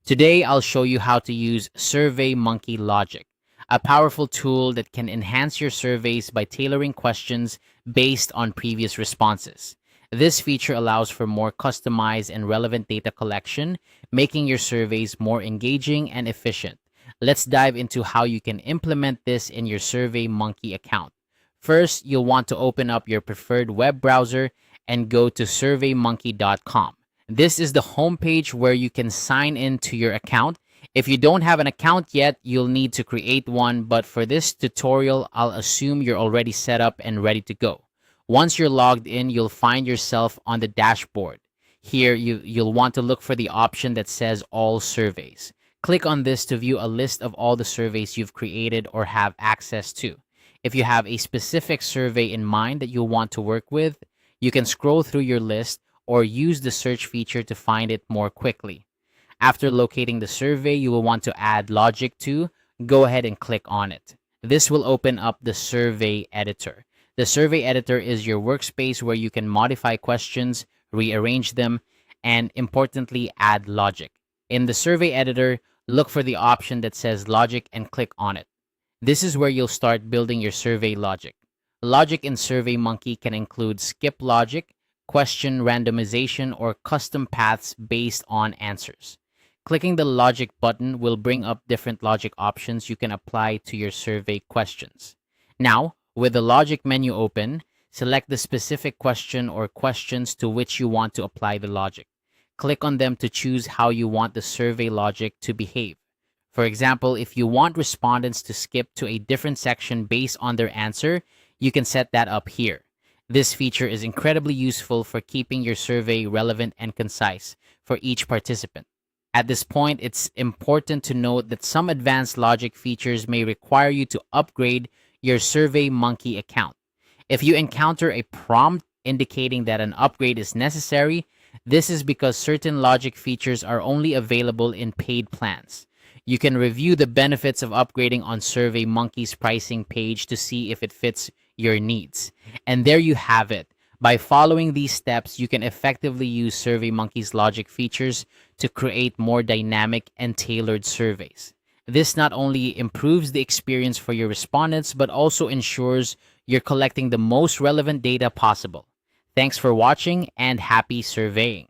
Today, I'll show you how to use SurveyMonkey Logic, a powerful tool that can enhance your surveys by tailoring questions based on previous responses. This feature allows for more customized and relevant data collection, making your surveys more engaging and efficient. Let's dive into how you can implement this in your SurveyMonkey account. First, you'll want to open up your preferred web browser and go to surveymonkey.com. This is the homepage where you can sign in to your account. If you don't have an account yet, you'll need to create one, but for this tutorial, I'll assume you're already set up and ready to go. Once you're logged in, you'll find yourself on the dashboard. Here, you'll want to look for the option that says All Surveys. Click on this to view a list of all the surveys you've created or have access to. If you have a specific survey in mind that you'll want to work with, you can scroll through your list or use the search feature to find it more quickly. After locating the survey you will want to add logic to, go ahead and click on it. This will open up the survey editor. The survey editor is your workspace where you can modify questions, rearrange them, and importantly, add logic. In the survey editor, look for the option that says logic and click on it. This is where you'll start building your survey logic. Logic in SurveyMonkey can include skip logic, question randomization, or custom paths based on answers. Clicking the logic button will bring up different logic options you can apply to your survey questions. Now, with the logic menu open, select the specific question or questions to which you want to apply the logic. Click on them to choose how you want the survey logic to behave. For example, if you want respondents to skip to a different section based on their answer, you can set that up here. This feature is incredibly useful for keeping your survey relevant and concise for each participant. At this point, it's important to note that some advanced logic features may require you to upgrade your SurveyMonkey account. If you encounter a prompt indicating that an upgrade is necessary, this is because certain logic features are only available in paid plans. You can review the benefits of upgrading on SurveyMonkey's pricing page to see if it fits your needs. And there you have it. By following these steps, you can effectively use SurveyMonkey's logic features to create more dynamic and tailored surveys. This not only improves the experience for your respondents, but also ensures you're collecting the most relevant data possible. Thanks for watching and happy surveying.